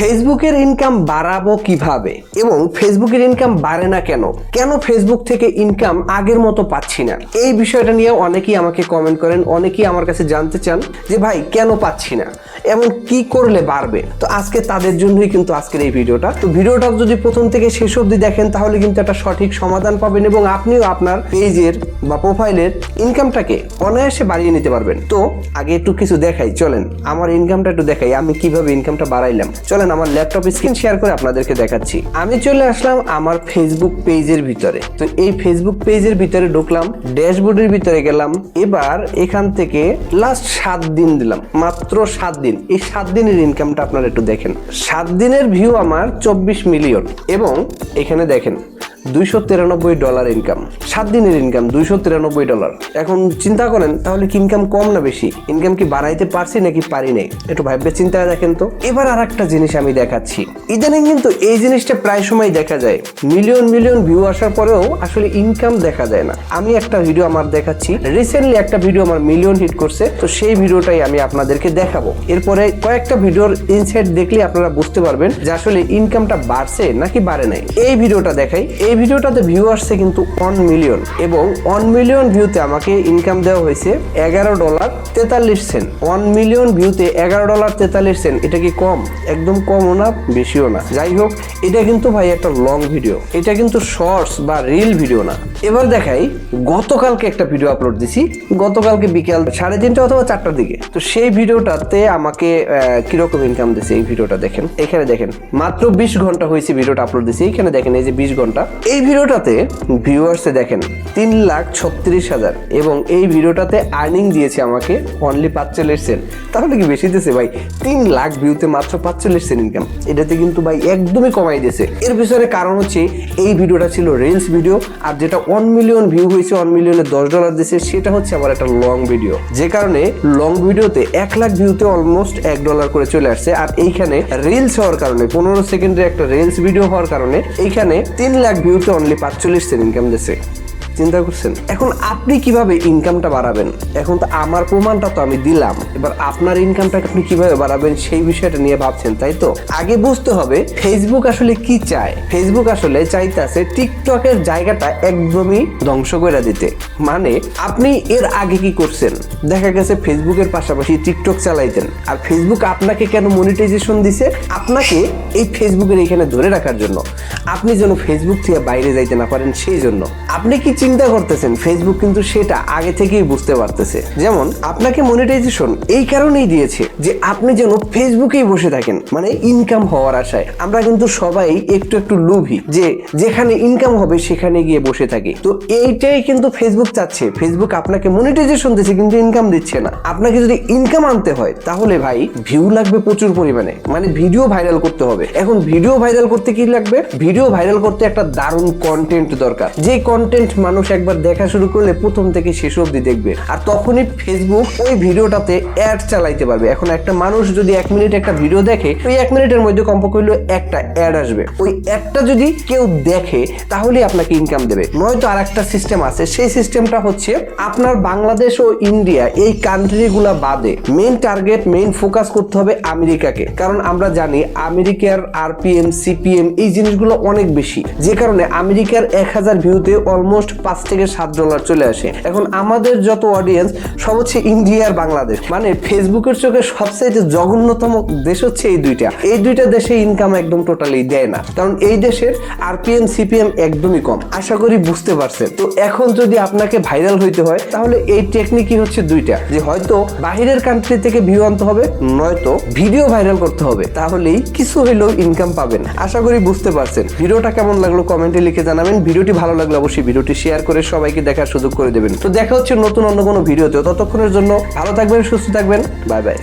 ফেসবুকের ইনকাম বাড়াবো কিভাবে এবং ফেসবুকের ইনকাম বাড়ে না কেন, কেন ফেসবুক থেকে ইনকাম আগের মতো পাচ্ছি না, এই বিষয়টা নিয়ে অনেকেই আমাকে কমেন্ট করেন, অনেকেই আমার কাছে জানতে চান যে ভাই কেন পাচ্ছি না, এমন কি করলে বাড়বে। তো আজকে তাদের জন্যই কিন্তু আজকের এই ভিডিওটা। তো ভিডিওটা যদি প্রথম থেকে শেষ অবধি দেখেন তাহলে কিন্তু একটা সঠিক সমাধান পাবেন এবং আপনিও আপনার পেজের বা প্রোফাইলের ইনকামটাকে অনায়াসে বাড়িয়ে নিতে পারবেন। তো আগে একটু কিছু দেখাই, চলেন আমার ইনকামটা একটু দেখাই, আমি কিভাবে ইনকামটা বাড়াইলাম। চলেন আমার ল্যাপটপ স্ক্রিন শেয়ার করে আপনাদেরকে দেখাচ্ছি। আমি চলে আসলাম আমার ফেসবুক পেজের ভিতরে। তো এই ফেসবুক পেজের ভিতরে ঢুকলাম, ড্যাশবোর্ডের ভিতরে গেলাম। এবার এখান থেকে লাস্ট 7 দিন দিলাম, মাত্র 7 দিন। এই 7 দিনের ইনকামটা আপনারা একটু দেখেন। 7 দিনের ভিউ আমার 24 মিলিয়ন এবং এখানে দেখেন $293 ইনকাম। 7 দিনের ইনকাম $293। এখন চিন্তা করেন তাহলে কি ইনকাম কম না বেশি? ইনকাম কি বাড়াইতে পারছি নাকি পারি নাই? একটু ভাববে চিন্তায় দেখেন তো। এবার আর একটা জিনিস আমি দেখাচ্ছি, ইদানিং কিন্তু এই জিনিসটা প্রায় সময় দেখা যায়, মিলিয়ন মিলিয়ন ভিউ আসার পরেও আসলে ইনকাম দেখা যায় না। আমি একটা ভিডিও আমার দেখাচ্ছি, রিসেন্টলি একটা ভিডিও আমার মিলিয়ন হিট করছে, তো সেই ভিডিওটাই আমি আপনাদেরকে দেখাবো। এরপরে কয়েকটা ভিডিওর ইনসাইট দেখলে আপনারা বুঝতে পারবেন যে আসলে ইনকামটা বাড়ছে নাকি বাড়ে নাই। এই ভিডিওটা দেখাই। এই ভিডিওটাতে ভিউ আসছে কিন্তু 1 মিলিয়ন এবং 1 মিলিয়ন ভিউতে আমাকে ইনকাম দেওয়া হয়েছে $11.43। 1 মিলিয়ন ভিউতে $11.43, এটা কি কম? একদম কমও না বেশিও না। যাই হোক, এটা কিন্তু ভাই একটা লং ভিডিও, এটা কিন্তু শর্টস বা রিল ভিডিও না। এবার দেখাই, গতকালকে একটা ভিডিও আপলোড দিছি, গতকালকে বিকেল 3:30 অথবা 4টার দিকে। তো সেই ভিডিওটাতে আমাকে কিরকম ইনকাম দিয়েছে এই ভিডিওটা দেখেন। এখানে দেখেন মাত্র 20 ঘন্টা হয়েছে ভিডিওটা আপলোড দিছি। এখানে দেখেন এই যে 20 ঘন্টা। এই ভিডিওটাতে ভিউয়ার্সে দেখেন 3,36,000 এবং এই ভিডিওটাতে আর্নিং দিয়েছে আমাকে অনলি 45 সেন্ট। তাহলে কি বেশি দিয়েছে ভাই? 3 লাখ ভিউতে মাত্র 45 সেন্ট ইনকাম, এটাতে কিন্তু ভাই একদমই কমাই দিয়েছে। এর পিছনে কারণ হচ্ছে এই ভিডিওটা ছিল রিলস ভিডিও, আর যেটা 1 মিলিয়ন ভিউ হয়েছে, 1 মিলিয়নে $10 দিয়েছে, সেটা হচ্ছে আবার একটা লং ভিডিও। যে কারণে লং ভিডিওতে 1 লাখ ভিউতে অলমোস্ট $1 করে চলে আসছে। আর এইখানে রিলস হওয়ার কারণে 15 সেকেন্ডের একটা রিলস ভিডিও হওয়ার কারণে এইখানে 3 লাখ ভিউতে অনলি 45 সেন্ট ইনকাম দিয়েছে। চিন্তা করছেন? এখন আপনি কিভাবে ইনকামটা বাড়াবেন? এখন তো আমার প্রমাণটা তো আমি দিলাম, এবার আপনার ইনকামটা আপনি কিভাবে বাড়াবেন সেই বিষয়টা নিয়ে ভাবছেন, তাই তো? আগে বুঝতে হবে ফেসবুক আসলে কি চায়। ফেসবুক আসলে চাইতেছে টিকটকের জায়গাটা একদমই ধ্বংস করে দিতে। মানে আপনি এর আগে কি করছেন? দেখা গেছে ফেসবুকের পাশাপাশি টিকটক চালাইতেন, আর ফেসবুক আপনাকে কেন মনিটাইজেশন দিছে? আপনাকে এই ফেসবুকের এখানে ধরে রাখার জন্য, আপনি যেন ফেসবুক থেকে বাইরে যাইতে না পারেন সেই জন্য। আপনি কি চিন্তা করতেছেন? ফেসবুক কিন্তু সেটা আগে থেকেই বুঝতে পারতেছে। যেমন আপনাকে মনিটাইজেশন এই কারণেই দিয়েছে যে আপনি যেন ফেসবুকেই বসে থাকেন, মানে ইনকাম হওয়ার আশায়। আমরা কিন্তু সবাই একটু একটু লোভী, যে যেখানে ইনকাম হবে সেখানে গিয়ে বসে থাকি। তো এইটাই কিন্তু ফেসবুক চাচ্ছে। ফেসবুক আপনাকে মনিটাইজেশন দিচ্ছে কিন্তু ইনকাম দিচ্ছে না। আপনাকে যদি ইনকাম আনতে হয় তাহলে ভাই ভিউ লাগবে প্রচুর পরিমাণে, মানে ভিডিও ভাইরাল করতে হবে। এখন ভিডিও ভাইরাল করতে কি লাগবে? ভিডিও ভাইরাল করতে একটা দারুণ কন্টেন্ট দরকার। যে কন্টেন্ট মানুষ একবার দেখা শুরু করলে প্রথম থেকে শেষ অবধি দেখবে, আর তখনই ফেসবুক ওই ভিডিওটাতে অ্যাড চালাইতে পারবে। এখন একটা মানুষ যদি 1 মিনিট একটা ভিডিও দেখে, ওই 1 মিনিটের মধ্যে কমপক্ষে হইলেও একটা অ্যাড আসবে। ওই অ্যাডটা যদি কেউ দেখে তাহলে আপনাকে ইনকাম দেবে। নয়তো আর একটা সিস্টেম আছে, সেই সিস্টেমটা হচ্ছে আপনার বাংলাদেশ ও ইন্ডিয়া এই কান্ট্রিগুলা বাদে মেইন টার্গেট, মেইন ফোকাস করতে হবে আমেরিকাকে। কারণ আমরা জানি আমেরিকার আরপিএম, সিপিএম এই জিনিসগুলো অনেক বেশি, যে কারণে আমেরিকার 1000 ভিউতে অলমোস্ট $5 থেকে $7 চলে আসে। এখন আমাদের যত অডিয়েন্স সব হচ্ছে ইন্ডিয়া আর বাংলাদেশ, মানে ফেসবুকের চোখে সবচেয়ে জঘন্যতম দেশ হচ্ছে এই দুইটা দেশে ইনকাম একদম টোটালি দেয় না, কারণ এই দেশের আরপিএম সিপিএম একদমই কম। আশা করি বুঝতে পারছেন। তো এখন যদি আপনাকে ভাইরাল হইতে হয় তাহলে এই টেকনিকই হচ্ছে দুইটা, যে হয়তো বাহিরের কান্ট্রি থেকে ভিউ আনতে হবে, নয়তো ভিডিও ভাইরাল করতে হবে, তাহলেই কিছু হইলেও ইনকাম পাবেন। আশা করি বুঝতে পারছেন। ভিডিওটা কেমন লাগলো কমেন্টে লিখে জানাবেন। ভিডিওটি ভালো লাগলে অবশ্যই ভিডিওটি শেয়ার করে সবাইকে দেখার সুযোগ করে দেবেন। তো দেখা হচ্ছে নতুন অন্য কোনো ভিডিওতে। ততক্ষণের জন্য ভালো থাকবেন, সুস্থ থাকবেন। Bye bye.